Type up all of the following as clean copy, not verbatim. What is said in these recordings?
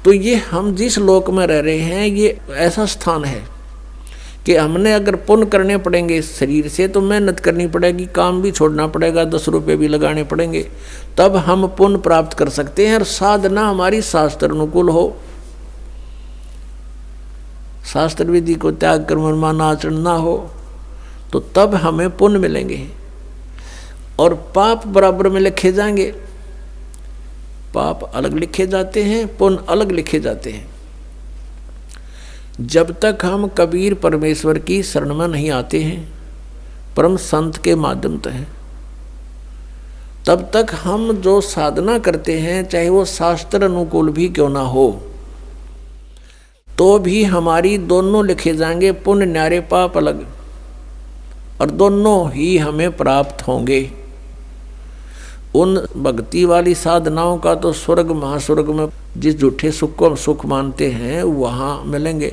तो ये हम जिस लोक में रह रहे हैं ये ऐसा स्थान है कि हमने अगर पुण्य करने पड़ेंगे इस शरीर से तो मेहनत करनी पड़ेगी, काम भी छोड़ना पड़ेगा, 10 रुपये भी लगाने पड़ेंगे, तब हम पुण्य प्राप्त कर सकते हैं। और साधना हमारी शास्त्र अनुकूल हो, शास्त्र विधि को त्याग कर मनमाना आचरण ना हो, तो तब हमें पुण्य मिलेंगे। और पाप बराबर में लिखे जाएंगे, पाप अलग लिखे जाते हैं, पुण्य अलग लिखे जाते हैं। जब तक हम कबीर परमेश्वर की शरण में नहीं आते हैं परम संत के माध्यम से, तब तक हम जो साधना करते हैं चाहे वो शास्त्र अनुकूल भी क्यों ना हो, तो भी हमारी दोनों लिखे जाएंगे, पुण्य न्यारे पाप अलग, और दोनों ही हमें प्राप्त होंगे। उन भक्ति वाली साधनाओं का तो स्वर्ग महास्वर्ग में जिस झूठे सुख को सुख मानते हैं वहाँ मिलेंगे,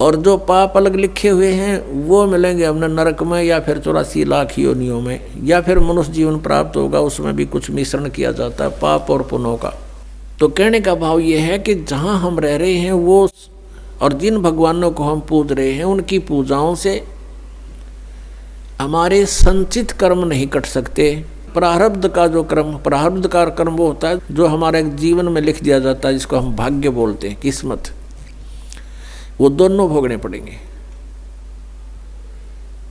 और जो पाप अलग लिखे हुए हैं वो मिलेंगे हमने नरक में, या फिर 84 लाख योनियों में, या फिर मनुष्य जीवन प्राप्त होगा, उसमें भी कुछ मिश्रण किया जाता है पाप और पुण्यों का। तो कहने का भाव ये है कि जहाँ हम रह रहे हैं वो और जिन भगवानों को हम पूज रहे हैं उनकी पूजाओं से हमारे संचित कर्म नहीं कट सकते। प्रारब्ध का जो कर्म, प्रारब्ध का कर्म वो होता है जो हमारे जीवन में लिख दिया जाता है, जिसको हम भाग्य बोलते हैं, किस्मत, वो दोनों भोगने पड़ेंगे।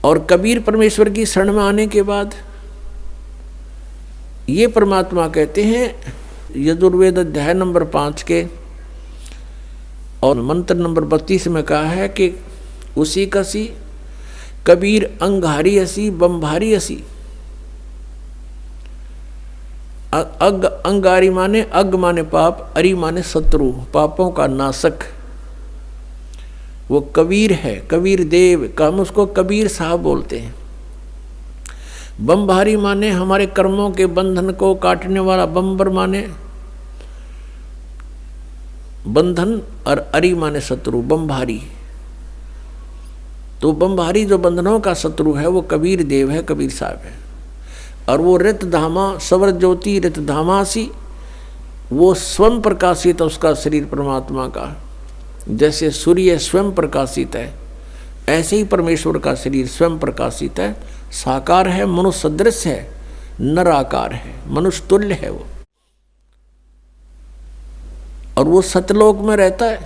और कबीर परमेश्वर की शरण में आने के बाद ये परमात्मा कहते हैं, यजुर्वेद अध्याय नंबर 5 के और मंत्र नंबर 32 में कहा है कि उसी कसी कबीर अंगारी असी बम्भारी असी। अग अंगारी माने अग माने पाप, अरि माने शत्रु, पापों का नाशक, वो कबीर है, कबीर देव का, हम उसको कबीर साहब बोलते हैं। बम्भारी माने हमारे कर्मों के बंधन को काटने वाला, बम्बर माने बंधन, और अरि माने शत्रु, बम्भारी। तो बम्भारी जो बंधनों का शत्रु है वो कबीर देव है, कबीर साहब है। और वो रित धामा सवर ज्योति रित धामासी, वो स्वयं प्रकाशित है उसका शरीर परमात्मा का, जैसे सूर्य स्वयं प्रकाशित है ऐसे ही परमेश्वर का शरीर स्वयं प्रकाशित है, साकार है, मनुष्य सदृश है, नर आकार है, मनुष्य तुल्य है वो। और वो सतलोक में रहता है।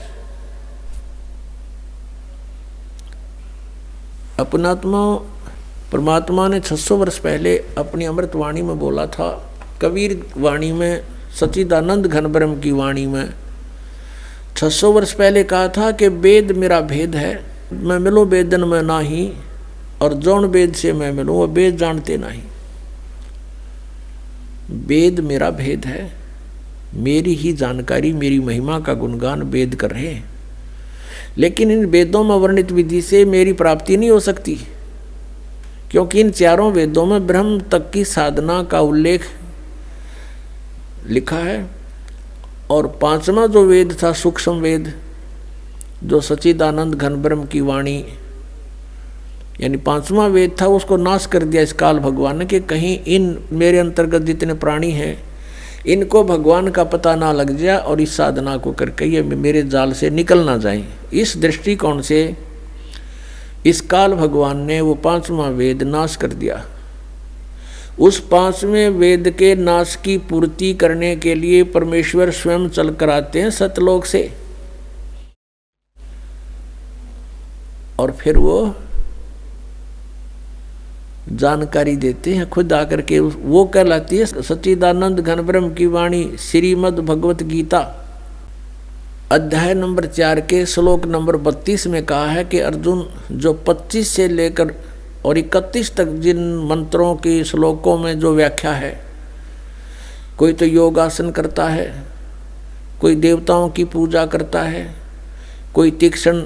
अपनात्मा परमात्मा ने 600 वर्ष पहले अपनी अमृत वाणी में बोला था, कबीर वाणी में, सच्चिदानंद घन ब्रह्म की वाणी में 600 वर्ष पहले कहा था कि वेद मेरा भेद है, मैं मिलूँ वेदन में नाही, और जौन वेद से मैं मिलूँ वो वेद जानते नहीं। वेद मेरा भेद है, मेरी ही जानकारी, मेरी महिमा का गुणगान वेद कर रहे हैं, लेकिन इन वेदों में वर्णित विधि से मेरी प्राप्ति नहीं हो सकती, क्योंकि इन चारों वेदों में ब्रह्म तक की साधना का उल्लेख लिखा है। और 5वां जो वेद था सूक्ष्म वेद, जो सच्चिदानंद घन ब्रह्म की वाणी, यानी 5वां वेद था, उसको नाश कर दिया इस काल भगवान ने कि कहीं इन मेरे अंतर्गत जितने प्राणी हैं इनको भगवान का पता ना लग जाए और इस साधना को करके ये मेरे जाल से निकल ना जाए। इस दृष्टिकोण से इस काल भगवान ने वो 5वां वेद नाश कर दिया। उस 5वें वेद के नाश की पूर्ति करने के लिए परमेश्वर स्वयं चल कर आते हैं सतलोक से, और फिर वो जानकारी देते हैं खुद आकर के। वो कहलाती है सच्चिदानंद घन ब्रह्म की वाणी। श्रीमद् भगवत गीता अध्याय नंबर 4 के श्लोक नंबर 32 में कहा है कि अर्जुन, जो 25 से लेकर और 31 तक जिन मंत्रों की श्लोकों में जो व्याख्या है, कोई तो योगासन करता है, कोई देवताओं की पूजा करता है, कोई तीक्ष्ण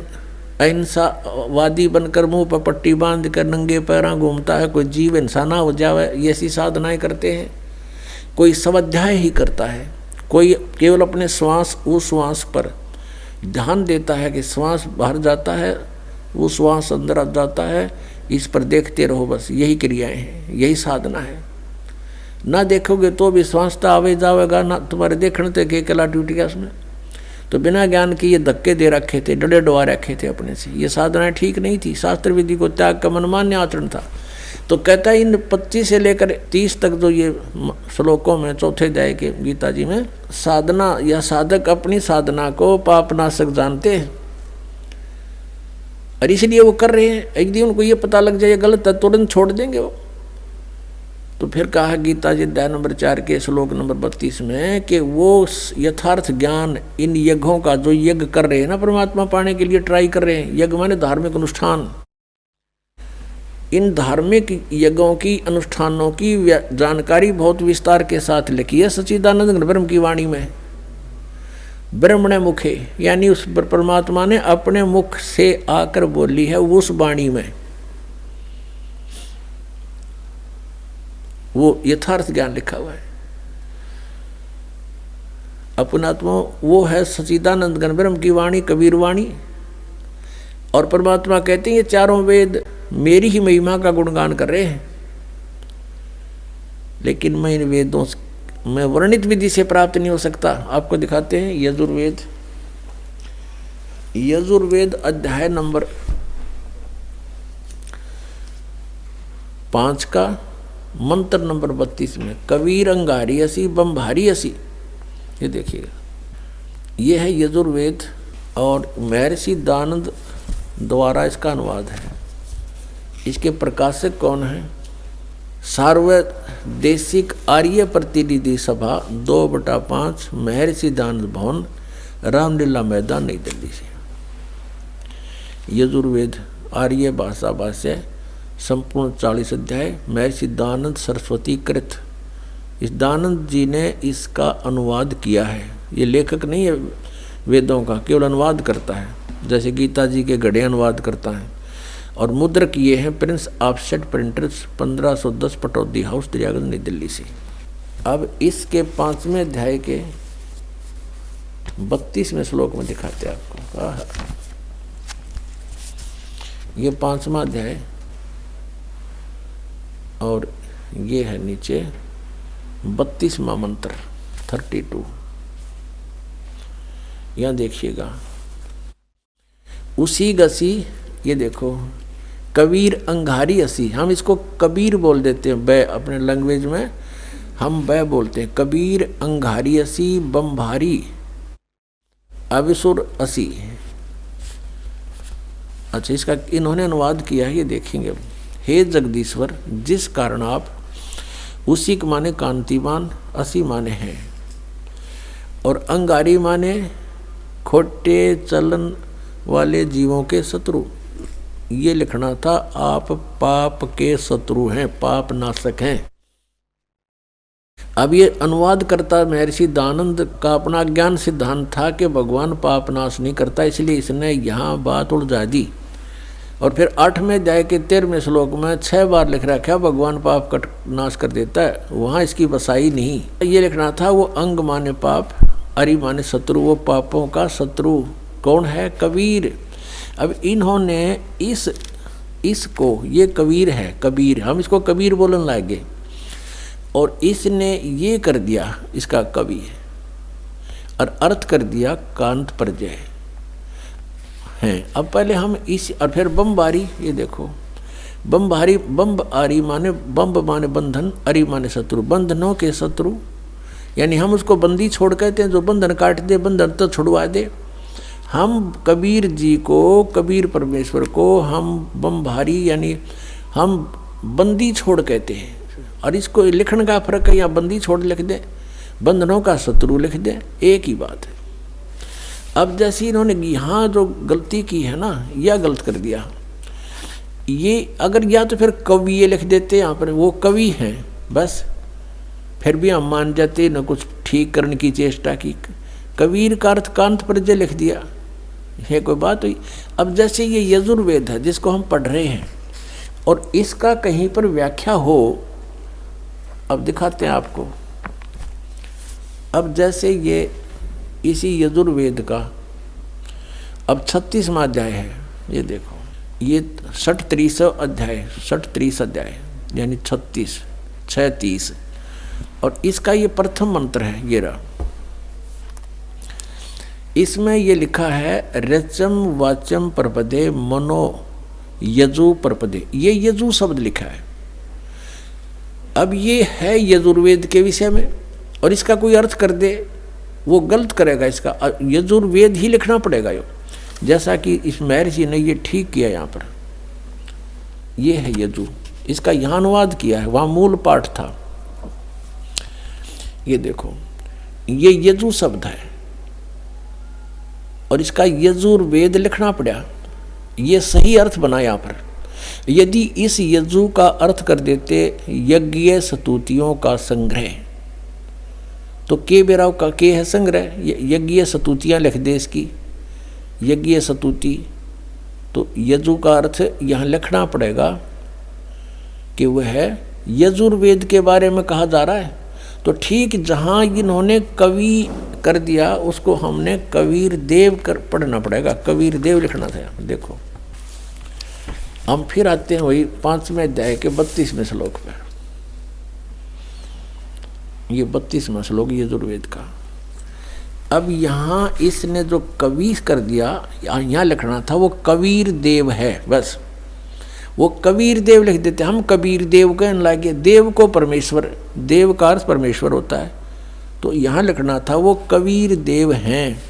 अहिंसावादी बनकर मुंह पर पट्टी बांध कर नंगे पैरां घूमता है, कोई जीव इंसाना हो जाए ऐसी साधनाएं करते हैं, कोई स्वाध्याय ही करता है, कोई केवल अपने श्वास उस श्वास पर ध्यान देता है कि श्वास बाहर जाता है, वो श्वास अंदर आ जाता है, इस पर देखते रहो, बस यही क्रियाएं हैं, यही साधना है। ना देखोगे तो भी श्वास तो आवे जावेगा, ना तुम्हारे देखने तक के कला ड्यूटी है उसमें। तो बिना ज्ञान के ये धक्के दे रखे थे, डरे डुआ रखे थे अपने से। ये साधनाएं ठीक नहीं थी, शास्त्र विधि को त्याग का मनमान्य आचरण था। तो कहता है इन 25 से लेकर 30 तक जो ये श्लोकों में चौथे अध्याय के गीता जी में साधना या साधक अपनी साधना को पापनाशक जानते हैं और इसलिए वो कर रहे हैं। एक दिन उनको ये पता लग जाए गलत है, तुरंत छोड़ देंगे वो। तो फिर कहा गीता जी अध्याय नंबर 4 के श्लोक नंबर 32 में कि वो यथार्थ ज्ञान इन यज्ञों का, जो यज्ञ कर रहे हैं ना परमात्मा पाने के लिए ट्राई कर रहे हैं, यज्ञ माने धार्मिक अनुष्ठान, इन धार्मिक यज्ञों की अनुष्ठानों की जानकारी बहुत विस्तार के साथ लिखी है सच्चिदानंद ब्रह्म की वाणी में। ब्रह्मणे मुखे यानी उस परमात्मा ने अपने मुख से आकर बोली है उस वाणी में, वो यथार्थ ज्ञान लिखा हुआ है। अपनात्मा वो है सच्चिदानंद घन ब्रह्म की वाणी, कबीर वाणी। और परमात्मा कहते हैं ये चारों वेद मेरी ही महिमा का गुणगान कर रहे हैं, लेकिन मैं इन वेदों में वर्णित विधि से प्राप्त नहीं हो सकता। आपको दिखाते हैं यजुर्वेद, यजुर्वेद अध्याय नंबर 5 का मंत्र नंबर 32 में कबीर अंगारी असी बम्भारी असी, ये देखिएगा, ये है यजुर्वेद और महर्षि दानंद द्वारा इसका अनुवाद है। इसके प्रकाशक कौन है? सार्वदेशिक आर्य प्रतिनिधि सभा 2/5 महर्षि दानंद भवन, रामलीला मैदान, नई दिल्ली से। यजुर्वेद आर्य भाषा भाष्य संपूर्ण 40 अध्याय, महर्षि दानंद सरस्वती कृत। इस दानंद जी ने इसका अनुवाद किया है। ये लेखक नहीं है वेदों का, केवल अनुवाद करता है, जैसे गीता जी के गढ़े अनुवाद करता है। और मुद्रक ये हैं Prince offset printers 1510 Pataudi house Daryaganj नई दिल्ली से। अब इसके 5वें अध्याय के 32वें श्लोक में दिखाते हैं आपको। ये 5वां अध्याय और ये है नीचे 32वां मंत्र 32। यहाँ देखिएगा, उसी गसी, ये देखो कबीर अंगारी असी, हम इसको कबीर बोल देते हैं बै, अपने लैंग्वेज में हम बै बोलते हैं। कबीर अंगारी असी बम्भारी अविसुर असी। अच्छा, इसका इन्होंने अनुवाद किया है, ये देखेंगे। हे जगदीश्वर, जिस कारण आप, उसी के माने कांतिमान, असी माने हैं, और अंगारी माने खोटे चलन वाले जीवों के शत्रु। ये लिखना था, आप पाप के शत्रु हैं, पाप नाशक हैं। अब ये अनुवाद करता महर्षि दानंद का अपना ज्ञान सिद्धांत था कि भगवान पाप नाश नहीं करता, इसलिए इसने यहाँ बात उलझा दी। और फिर 8वें अध्याय के 13वें श्लोक में 6 बार लिख रखा भगवान पाप का नाश कर देता है, वहाँ इसकी बसाई नहीं। ये लिखना था, वो अंग माने पाप, अरि माने शत्रु, वो पापों का शत्रु कौन है? कबीर। अब इन्होंने इसको, ये कबीर है, कबीर, हम इसको कबीर बोलने लगे, और इसने ये कर दिया इसका कवि, और अर्थ कर दिया कांत प्रजय हैं। अब पहले हम इस, और फिर बम्बारी, ये देखो बम्बारी, बम्ब आरी माने, बम्ब माने बंधन, अरी माने शत्रु, बंधनों के शत्रु, यानी हम उसको बंदी छोड़ कहते हैं, जो बंधन काट दे, बंधन तो छुड़वा दे। हम कबीर जी को, कबीर परमेश्वर को हम बम्भारी यानी हम बंदी छोड़ कहते हैं, और इसको लिखने का फर्क है, या बंदी छोड़ लिख दे, बंधनों का शत्रु लिख दे, एक ही बात है। अब जैसे इन्होंने यहाँ जो गलती की है ना, यह गलत कर दिया। ये अगर या तो फिर कवि ये लिख देते यहाँ पर, वो कवि हैं बस, फिर भी हम मान जाते, न कुछ ठीक करने की चेष्टा की। कबीर का अर्थ कांत प्रजय लिख दिया, ये कोई बात हुई? अब जैसे ये यजुर्वेद है जिसको हम पढ़ रहे हैं, और इसका कहीं पर व्याख्या हो, अब दिखाते हैं आपको। अब जैसे ये इसी यजुर्वेद का अब 36वां अध्याय है, ये देखो, ये 36 अध्याय, 36 अध्याय यानी 36, 36, और इसका ये प्रथम मंत्र है, ये रहा। इसमें ये लिखा है रचम वाचम प्रपदे मनो यजु प्रपदे, ये यजु शब्द लिखा है। अब ये है यजुर्वेद के विषय में, और इसका कोई अर्थ कर दे वो गलत करेगा, इसका यजुर्वेद ही लिखना पड़ेगा। यो जैसा कि इस महर्षि ने ये ठीक किया, यहाँ पर ये है यजु, इसका यहाँ अनुवाद किया है, वहाँ मूल पाठ था। ये देखो ये यजु शब्द है और इसका यजुर्वेद लिखना पड़ा, ये सही अर्थ बना यहाँ पर। यदि इस यजु का अर्थ कर देते यज्ञ स्तुतियों का संग्रह, तो के बेराव का के है संग्रह, यज्ञ स्तुतियाँ लिख दे इसकी यज्ञ स्तुति, तो यजु का अर्थ यहाँ लिखना पड़ेगा कि वह है यजुर्वेद के बारे में कहा जा रहा है। तो ठीक जहाँ इन्होंने कवि कर दिया उसको हमने कबीर देव कर पढ़ना पड़ेगा, कबीर देव लिखना था। देखो हम फिर आते हैं वही 5वें अध्याय के 32वें श्लोक पे, ये 32वां श्लोक यजुर्वेद का। अब यहाँ इसने जो कवि कर दिया, यहाँ लिखना था वो कबीर देव है, बस वो कबीर देव लिख देते। हम कबीर देव कहने लगे, देव को परमेश्वर, देव का अर्थ परमेश्वर होता है, तो यहाँ लिखना था वो कबीर देव हैं।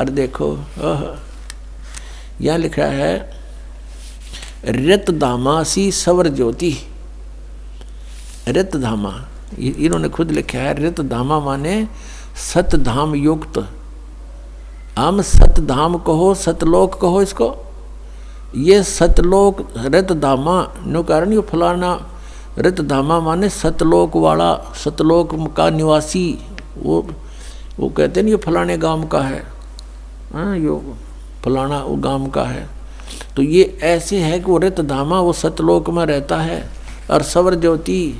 और देखो यहाँ लिखा है रतधामासी सवर ज्योति, रतधामा इन्होंने खुद लिखा है। रतधामा माने सतधाम युक्त, हम सतधाम कहो सतलोक कहो इसको, ये सतलोक रतधामा नो कारण ये फलाना रतधामा माने सतलोक वाला, सतलोक का निवासी, वो कहते हैं ये फलाने गांव का है, हाँ यो फलाना वो गांव का है। तो ये ऐसे है कि वो रतधामा वो सतलोक में रहता है। और सवर ज्योति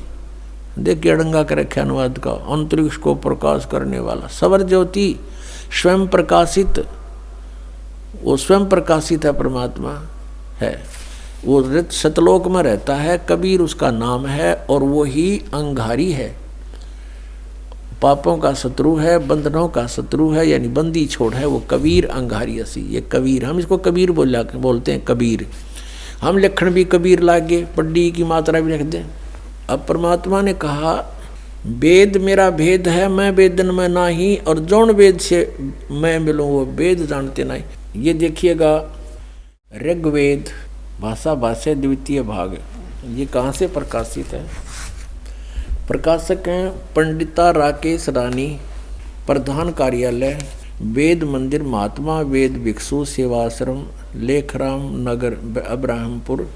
देखिए अड़ंगा कर रखे अनुवाद का, अंतरिक्ष को प्रकाश करने वाला सवर ज्योति, स्वयं प्रकाशित, वो स्वयं प्रकाशित है, परमात्मा है, वो सतलोक में रहता है। कबीर उसका नाम है और वो ही अंगारी है, पापों का शत्रु है, बंधनों का शत्रु है, यानी बंदी छोड़ है वो कबीर अंगारी असी। ये कबीर, हम इसको कबीर बोलते हैं कबीर। हम लक्षण भी कबीर लागे, पड्डी की मात्रा भी लिख दें। अब परमात्मा ने कहा वेद मेरा भेद है, मैं वेदन में नाही, और जौन वेद से मैं मिलूँ वो वेद जानते नहीं। ये देखिएगा ऋग्वेद भाषा भाष्य द्वितीय भाग, ये कहाँ से प्रकाशित है? प्रकाशक हैं पंडिता राकेश रानी, प्रधान कार्यालय वेद मंदिर महात्मा वेद भिक्षु सेवाश्रम लेखराम नगर अब्राहमपुर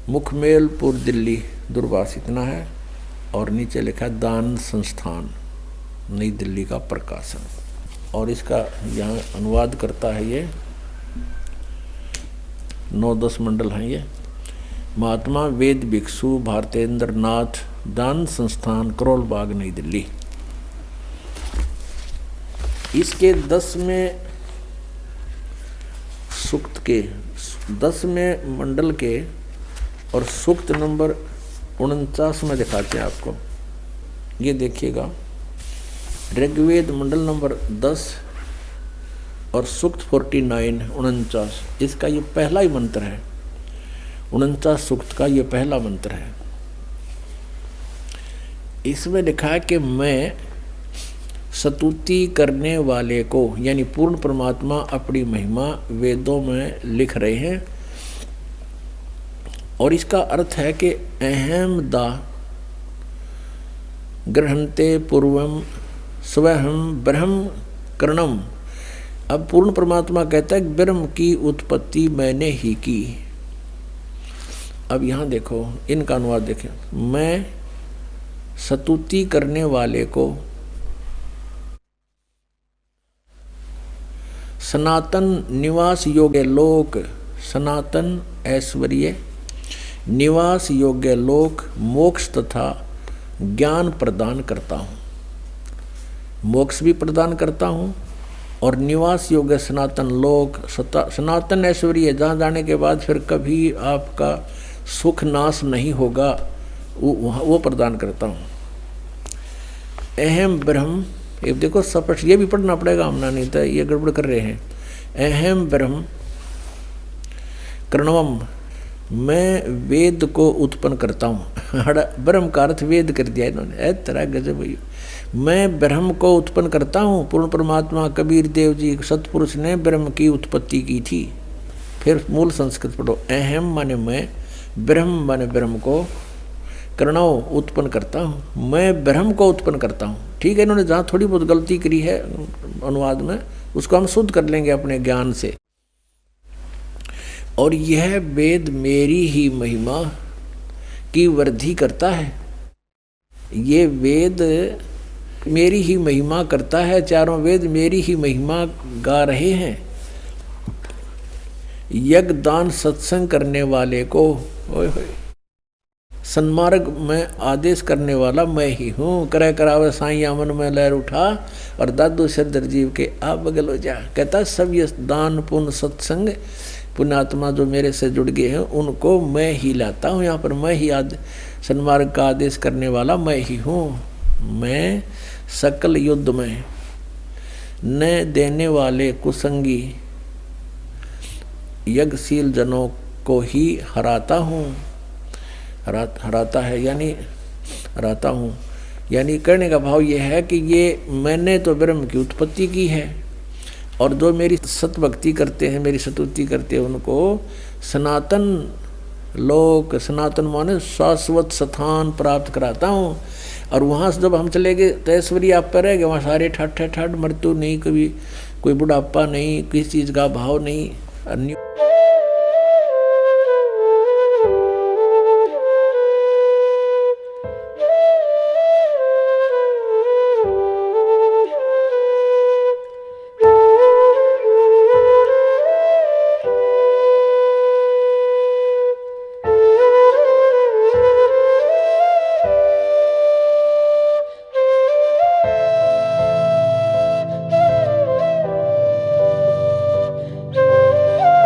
मुखमेलपुर दिल्ली, दूरभाष इतना है। और नीचे लिखा है दान संस्थान नई दिल्ली का प्रकाशन। और इसका यहाँ अनुवाद करता है ये 9-10 मंडल हैं ये। महात्मा वेद भिक्षु भारतेंद्र नाथ दान संस्थान करोल बाग नई दिल्ली। इसके 10वें सूक्त के 10वें मंडल के और सूक्त नंबर 49 में दिखाते हैं आपको। ये देखिएगा ऋग्वेद मंडल नंबर 10 और सूक्त 49 इसका ये पहला ही मंत्र है। 49 सूक्त का ये पहला मंत्र है। इसमें लिखा है कि मैं स्तुति करने वाले को, यानी पूर्ण परमात्मा अपनी महिमा वेदों में लिख रहे हैं। और इसका अर्थ है कि अहम दा ग्रहणते पूर्वम स्वहम ब्रह्म करणम। अब पूर्ण परमात्मा कहता है ब्रह्म की उत्पत्ति मैंने ही की। अब यहाँ देखो इनका अनुवाद देखें, मैं स्तुति करने वाले को सनातन निवास योग्य लोक, सनातन ऐश्वर्य निवास योग्य लोक मोक्ष तथा ज्ञान प्रदान करता हूँ। मोक्ष भी प्रदान करता हूँ और निवास योग्य सनातन लोक, सनातन ऐश्वर्य जहाँ जाने के बाद फिर कभी आपका सुख नाश नहीं होगा, वो प्रदान करता हूँ। अहम ब्रह्म ये देखो स्पष्ट, ये भी पढ़ना पड़ेगा, हमना नहीं था ये गड़बड़ कर रहे हैं। अहम ब्रह्म करणवम, मैं वेद को उत्पन्न करता हूँ। ब्रह्म का अर्थ वेद कर दिया इन्होंने, ऐ तरह गजब भैया। मैं ब्रह्म को उत्पन्न करता हूँ। पूर्ण परमात्मा कबीर देव जी सतपुरुष ने ब्रह्म की उत्पत्ति की थी। फिर मूल संस्कृत पढ़ो, अहम माने मैं, ब्रह्म माने ब्रह्म को, करणव उत्पन्न करता हूँ, मैं ब्रह्म को उत्पन्न करता हूँ। ठीक है, इन्होंने जहाँ थोड़ी बहुत गलती करी है अनुवाद में, उसको हम शुद्ध कर लेंगे अपने ज्ञान से। और यह वेद मेरी ही महिमा की वृद्धि करता है। ये वेद मेरी ही महिमा करता है, चारों वेद मेरी ही महिमा गा रहे हैं। यज्ञ दान सत्संग करने वाले को सन्मार्ग में आदेश करने वाला मैं ही हूँ। करे करावे साईं मन में लहर उठा, और दादू सरदर जीव के आप बगल हो जा। कहता सब ये दान पुण्य सत्संग पुण्यात्मा जो मेरे से जुड़ गए हैं उनको मैं ही लाता हूँ। यहाँ पर मैं ही सन्मार्ग का आदेश करने वाला मैं ही हूँ। मैं सकल युद्ध में न देने वाले कुसंगी यज्ञशील जनों को ही हराता हूँ। हराता है यानी हराता हूँ, यानी कहने का भाव ये है कि ये मैंने तो ब्रह्म की उत्पत्ति की है, और जो मेरी सतभक्ति करते हैं, मेरी सतुति करते हैं, उनको सनातन लोक, सनातन माने शाश्वत स्थान प्राप्त कराता हूँ। और वहाँ से जब हम चले गए तो ऐश्वर्य आप पर रहेगा, वहाँ सारे ठाठ ठाठ, मृत्यु नहीं, कभी कोई बुढ़ापा नहीं, किसी चीज़ का भाव नहीं।